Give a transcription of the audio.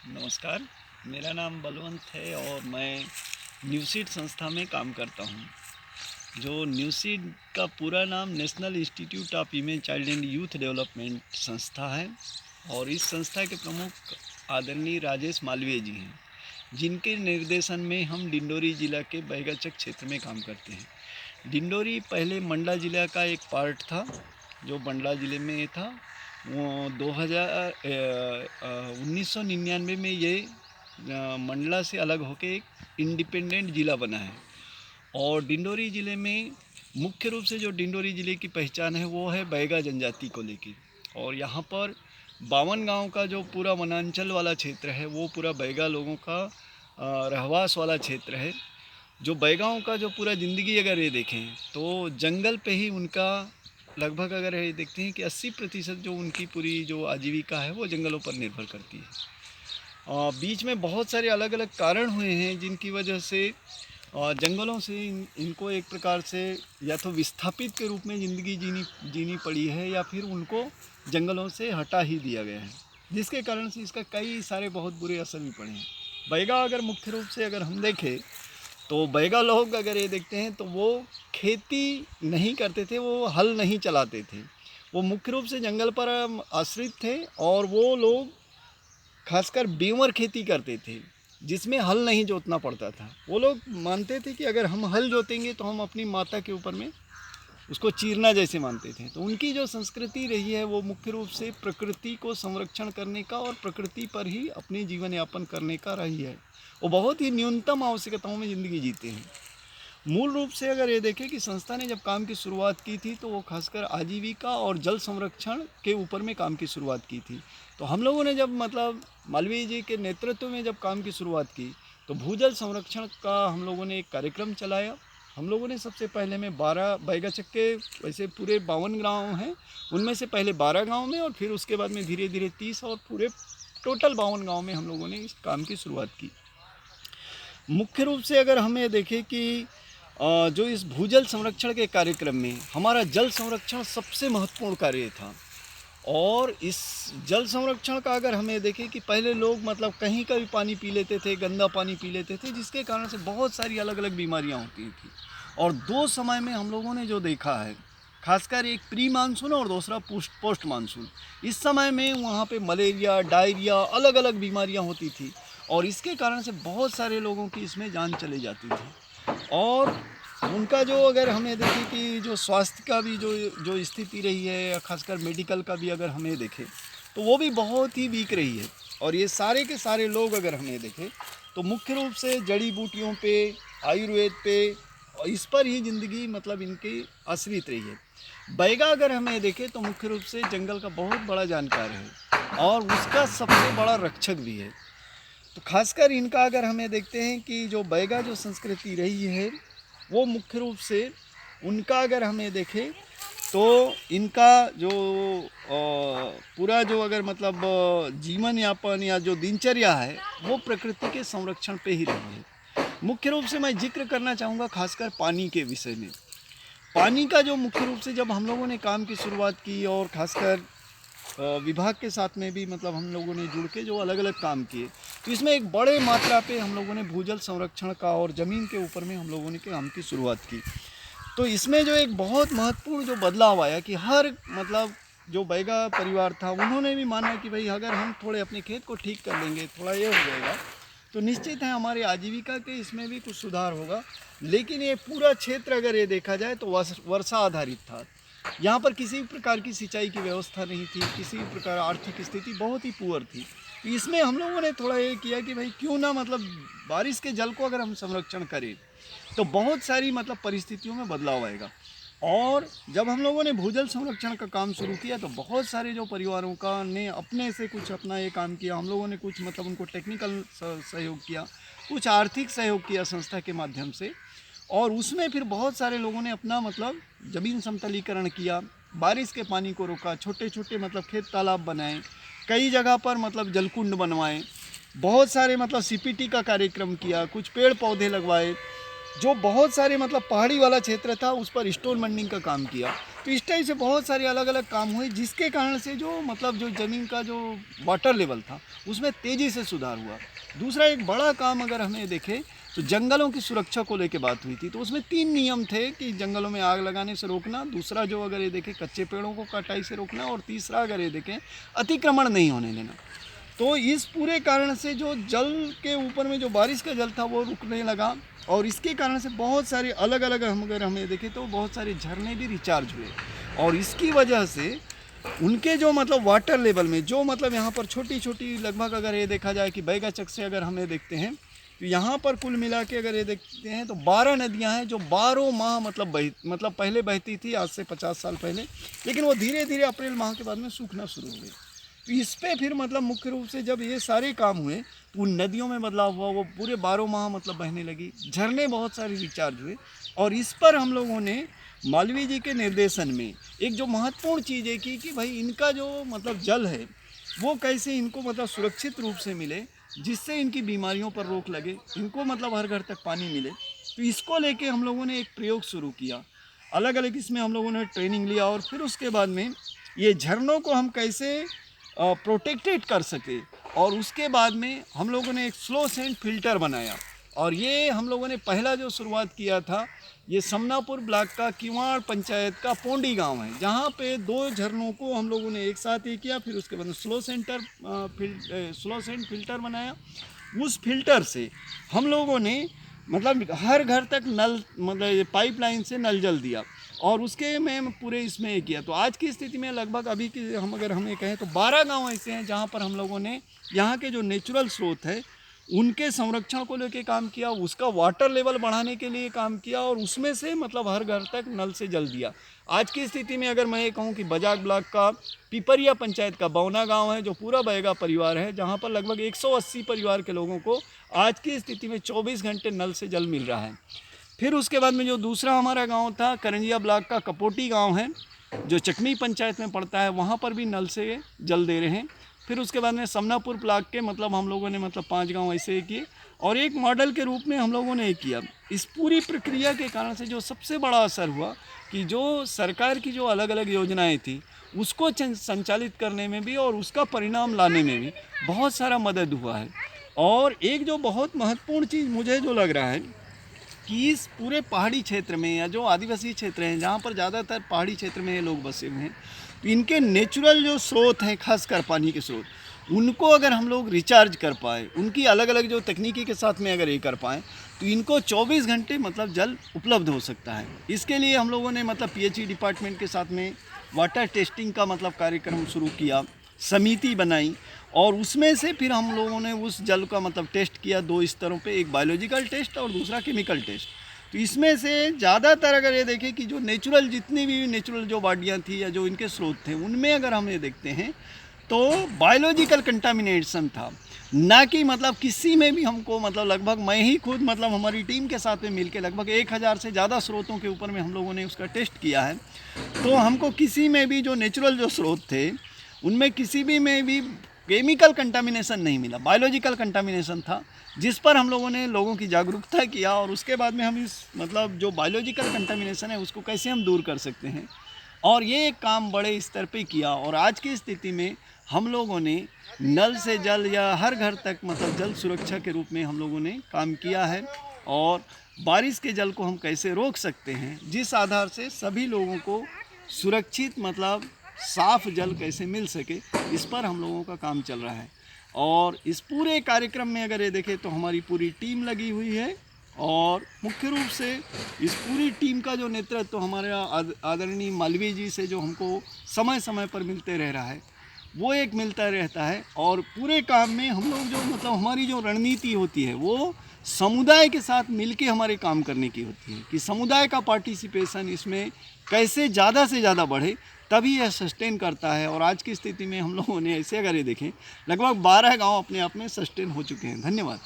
नमस्कार, मेरा नाम बलवंत है और मैं न्यूसीड संस्था में काम करता हूँ। जो न्यूसीड का पूरा नाम national institute of women child and youth development संस्था है और इस संस्था के प्रमुख आदरणीय राजेश मालवीय जी हैं, जिनके निर्देशन में हम डिंडोरी जिला के बैगाचक क्षेत्र में काम करते हैं। डिंडोरी पहले मंडला जिला का एक पार्ट था, जो मंडला ज़िले में था। वो 1999 में ये मंडला से अलग होकर एक इंडिपेंडेंट ज़िला बना है। और डिंडोरी ज़िले में मुख्य रूप से जो डिंडोरी ज़िले की पहचान है वो है बैगा जनजाति को लेकर। और यहाँ पर 52 गांव का जो पूरा वनांचल वाला क्षेत्र है वो पूरा बैगा लोगों का रहवास वाला क्षेत्र है। जो बैगाओं का जो पूरा ज़िंदगी अगर ये देखें तो जंगल पे ही उनका लगभग अगर ये देखते हैं कि 80% जो उनकी पूरी जो आजीविका है वो जंगलों पर निर्भर करती है। बीच में बहुत सारे अलग अलग कारण हुए हैं जिनकी वजह से जंगलों से इनको एक प्रकार से या तो विस्थापित के रूप में ज़िंदगी जीनी पड़ी है या फिर उनको जंगलों से हटा ही दिया गया है, जिसके कारण से इसका कई सारे बहुत बुरे असर भी पड़े हैं। बैगा अगर मुख्य रूप से अगर हम देखें तो बैगा लोग अगर ये देखते हैं तो वो खेती नहीं करते थे, वो हल नहीं चलाते थे, वो मुख्य रूप से जंगल पर आश्रित थे। और वो लोग खासकर बेवर खेती करते थे जिसमें हल नहीं जोतना पड़ता था। वो लोग मानते थे कि अगर हम हल जोतेंगे तो हम अपनी माता के ऊपर में उसको चीरना जैसे मानते थे। तो उनकी जो संस्कृति रही है वो मुख्य रूप से प्रकृति को संरक्षण करने का और प्रकृति पर ही अपने जीवन यापन करने का रही है। वो बहुत ही न्यूनतम आवश्यकताओं में ज़िंदगी जीते हैं। मूल रूप से अगर ये देखें कि संस्था ने जब काम की शुरुआत की थी तो वो खासकर आजीविका और जल संरक्षण के ऊपर में काम की शुरुआत की थी। तो हम लोगों ने जब मालवीय जी के नेतृत्व में जब काम की शुरुआत की तो भूजल संरक्षण का हम लोगों ने एक कार्यक्रम चलाया। हम लोगों ने सबसे पहले में 12 बैगाचक के वैसे पूरे 52 गाँव हैं, उनमें से पहले 12 गाँव में और फिर उसके बाद में धीरे धीरे 30 और पूरे टोटल 52 गाँव में हम लोगों ने इस काम की शुरुआत की। मुख्य रूप से अगर हमें देखें कि जो इस भूजल संरक्षण के कार्यक्रम में हमारा जल संरक्षण सबसे महत्वपूर्ण कार्य था। और इस जल संरक्षण का अगर हमें देखें कि पहले लोग कहीं का भी पानी पी लेते थे, गंदा पानी पी लेते थे, जिसके कारण से बहुत सारी अलग अलग बीमारियां होती थी। और दो समय में हम लोगों ने जो देखा है, खासकर एक प्री मानसून और दूसरा पोस्ट मानसून, इस समय में वहाँ पे मलेरिया, डायरिया, अलग अलग बीमारियाँ होती थी और इसके कारण से बहुत सारे लोगों की इसमें जान चली जाती थी। और उनका जो अगर हमें देखें कि जो स्वास्थ्य का भी जो स्थिति रही है, खासकर मेडिकल का भी अगर हमें देखें तो वो भी बहुत ही वीक रही है। और ये सारे के सारे लोग अगर हमें देखें तो मुख्य रूप से जड़ी बूटियों पे, आयुर्वेद पे, और इस पर ही ज़िंदगी इनकी आश्रित रही है। बैगा अगर हमें देखें तो मुख्य रूप से जंगल का बहुत बड़ा जानकार है और उसका सबसे बड़ा रक्षक भी है। तो खासकर इनका अगर हमें देखते हैं कि जो बैगा जो संस्कृति रही है वो मुख्य रूप से उनका अगर हमें देखें तो इनका जो पूरा जो अगर जीवन यापन या जो दिनचर्या है वो प्रकृति के संरक्षण पे ही रही है। मुख्य रूप से मैं जिक्र करना चाहूँगा खासकर पानी के विषय में। पानी का जो मुख्य रूप से जब हम लोगों ने काम की शुरुआत की और खासकर विभाग के साथ में भी हम लोगों ने जुड़ के जो अलग अलग काम किए, तो इसमें एक बड़े मात्रा पे हम लोगों ने भूजल संरक्षण का और ज़मीन के ऊपर में हम लोगों ने काम की शुरुआत की। तो इसमें जो एक बहुत महत्वपूर्ण जो बदलाव आया कि हर जो बैगा परिवार था उन्होंने भी माना कि भाई अगर हम थोड़े अपने खेत को ठीक कर लेंगे, थोड़ा ये हो जाएगा तो निश्चित है हमारी आजीविका के इसमें भी कुछ सुधार होगा। लेकिन ये पूरा क्षेत्र अगर ये देखा जाए तो वर्षा आधारित था। यहाँ पर किसी भी प्रकार की सिंचाई की व्यवस्था नहीं थी, किसी भी प्रकार आर्थिक स्थिति बहुत ही पुअर थी। तो इसमें हम लोगों ने थोड़ा ये किया कि भाई क्यों ना बारिश के जल को अगर हम संरक्षण करें तो बहुत सारी परिस्थितियों में बदलाव आएगा। और जब हम लोगों ने भूजल संरक्षण का काम शुरू किया तो बहुत सारे जो परिवारों का ने अपने से कुछ अपना ये काम किया। हम लोगों ने कुछ उनको टेक्निकल सहयोग किया, कुछ आर्थिक सहयोग किया संस्था के माध्यम से। और उसमें फिर बहुत सारे लोगों ने अपना ज़मीन समतलीकरण किया, बारिश के पानी को रोका, छोटे छोटे खेत तालाब बनाए, कई जगह पर जलकुंड बनवाए, बहुत सारे सीपीटी का कार्यक्रम किया, कुछ पेड़ पौधे लगवाए। जो बहुत सारे मतलब पहाड़ी वाला क्षेत्र था उस पर स्टोन बंडिंग का काम किया। तो इस टाइप से बहुत सारे अलग अलग काम हुए, जिसके कारण से जो मतलब जो ज़मीन का जो वाटर लेवल था उसमें तेज़ी से सुधार हुआ। दूसरा एक बड़ा काम अगर हमें देखें तो जंगलों की सुरक्षा को लेकर बात हुई थी। तो उसमें 3 नियम थे कि जंगलों में आग लगाने से रोकना, दूसरा जो अगर ये देखें कच्चे पेड़ों को कटाई से रोकना, और तीसरा अगर ये देखें अतिक्रमण नहीं होने देना। तो इस पूरे कारण से जो जल के ऊपर में जो बारिश का जल था वो रुकने लगा, और इसके कारण से बहुत सारे अलग अलग अगर हमें देखें तो बहुत सारे झरने भी रिचार्ज हुए, और इसकी वजह से उनके जो मतलब वाटर लेवल में जो मतलब यहाँ पर छोटी छोटी लगभग अगर ये देखा जाए कि बैगाचक से अगर हमें देखते हैं तो यहाँ पर कुल मिला के अगर ये देखते हैं तो 12 नदियाँ हैं जो 12 माह मतलब पहले बहती थी आज से 50 साल पहले, लेकिन वो धीरे धीरे अप्रैल माह के बाद में सूखना शुरू हो गई। तो इस पे फिर मतलब मुख्य रूप से जब ये सारे काम हुए तो उन नदियों में बदलाव हुआ, वो पूरे 12 माह मतलब बहने लगी, झरने बहुत सारे रिचार्ज हुए। और इस पर हम लोगों ने मालवीय जी के निर्देशन में एक जो महत्वपूर्ण चीज़ है कि भाई इनका जो मतलब जल है वो कैसे इनको मतलब सुरक्षित रूप से मिले, जिससे इनकी बीमारियों पर रोक लगे, इनको मतलब हर घर तक पानी मिले। तो इसको लेके हम लोगों ने एक प्रयोग शुरू किया, अलग अलग इसमें हम लोगों ने ट्रेनिंग लिया, और फिर उसके बाद में ये झरनों को हम कैसे प्रोटेक्टेड कर सके, और उसके बाद में हम लोगों ने एक स्लो सेंट फिल्टर बनाया। और ये हम लोगों ने पहला जो शुरुआत किया था ये समनापुर ब्लॉक का किवाड़ पंचायत का पोंडी गांव है, जहाँ पे 2 झरनों को हम लोगों ने एक साथ ही किया। फिर उसके बाद स्लो सेंट फिल्टर बनाया। उस फिल्टर से हम लोगों ने मतलब हर घर तक नल मतलब पाइपलाइन से नल जल दिया, और उसके में पूरे इसमें किया। तो आज की स्थिति में लगभग अभी की अगर हमें कहें तो 12 गांव ऐसे हैं जहां पर हम लोगों ने यहाँ के जो नेचुरल स्रोत है उनके संरक्षण को लेकर काम किया, उसका वाटर लेवल बढ़ाने के लिए काम किया, और उसमें से मतलब हर घर तक नल से जल दिया। आज की स्थिति में अगर मैं ये कहूँ कि बजाग ब्लॉक का पिपरिया पंचायत का बौना गांव है जो पूरा बैगा परिवार है, जहां पर लगभग 180 परिवार के लोगों को आज की स्थिति में 24 घंटे नल से जल मिल रहा है। फिर उसके बाद में जो दूसरा हमारा गांव था करंजिया ब्लॉक का कपोटी गांव है जो चकनी पंचायत में पड़ता है, वहां पर भी नल से जल दे रहे हैं। फिर उसके बाद में समनापुर ब्लॉक के मतलब हम लोगों ने मतलब 5 गांव ऐसे किए, और एक मॉडल के रूप में हम लोगों ने किया। इस पूरी प्रक्रिया के कारण से जो सबसे बड़ा असर हुआ कि जो सरकार की जो अलग अलग योजनाएं थी उसको संचालित करने में भी और उसका परिणाम लाने में भी बहुत सारा मदद हुआ है। और एक जो बहुत महत्वपूर्ण चीज़ मुझे जो लग रहा है कि इस पूरे पहाड़ी क्षेत्र में या जो आदिवासी क्षेत्र हैं जहाँ पर ज़्यादातर पहाड़ी क्षेत्र में ये लोग बसे हुए हैं, तो इनके नेचुरल जो स्रोत हैं खासकर पानी के स्रोत, उनको अगर हम लोग रिचार्ज कर पाए, उनकी अलग अलग जो तकनीकी के साथ में अगर ये कर पाएँ तो इनको 24 घंटे मतलब जल उपलब्ध हो सकता है। इसके लिए हम लोगों ने मतलब PHE डिपार्टमेंट के साथ में वाटर टेस्टिंग का मतलब कार्यक्रम शुरू किया, समिति बनाई, और उसमें से फिर हम लोगों ने उस जल का मतलब टेस्ट किया 2 स्तरों पे, एक बायोलॉजिकल टेस्ट और दूसरा केमिकल टेस्ट। तो इसमें से ज़्यादातर अगर ये देखें कि जो नेचुरल जितनी भी नेचुरल जो बॉडियाँ थी या जो इनके स्रोत थे उनमें अगर हम ये देखते हैं तो बायोलॉजिकल कंटामिनेशन था, ना कि मतलब किसी में भी हमको मतलब लगभग मैं ही खुद मतलब हमारी टीम के साथ में मिलके लगभग 1000 से ज़्यादा स्रोतों के ऊपर में हम लोगों ने उसका टेस्ट किया है। तो हमको किसी में भी जो नेचुरल जो स्रोत थे उनमें किसी भी में भी केमिकल कंटामिनेशन नहीं मिला, बायोलॉजिकल कंटामिनेशन था, जिस पर हम लोगों ने लोगों की जागरूकता किया। और उसके बाद में हम इस मतलब जो बायोलॉजिकल कंटामिनेशन है उसको कैसे हम दूर कर सकते हैं, और ये एक काम बड़े स्तर पे किया। और आज की स्थिति में हम लोगों ने नल से जल या हर घर तक मतलब जल सुरक्षा के रूप में हम लोगों ने काम किया है, और बारिश के जल को हम कैसे रोक सकते हैं, जिस आधार से सभी लोगों को सुरक्षित मतलब साफ जल कैसे मिल सके, इस पर हम लोगों का काम चल रहा है। और इस पूरे कार्यक्रम में अगर ये देखें तो हमारी पूरी टीम लगी हुई है, और मुख्य रूप से इस पूरी टीम का जो नेतृत्व तो हमारे आदरणीय मालवीय जी से जो हमको समय समय पर मिलते रह रहा है वो एक मिलता रहता है। और पूरे काम में हम लोग जो मतलब हमारी जो रणनीति होती है वो समुदाय के साथ मिलके हमारे काम करने की होती है कि समुदाय का पार्टिसिपेशन इसमें कैसे ज़्यादा से ज़्यादा बढ़े, तभी यह सस्टेन करता है। और आज की स्थिति में हम लोगों ने ऐसे अगर ये देखें लगभग 12 गांव अपने आप में सस्टेन हो चुके हैं। धन्यवाद।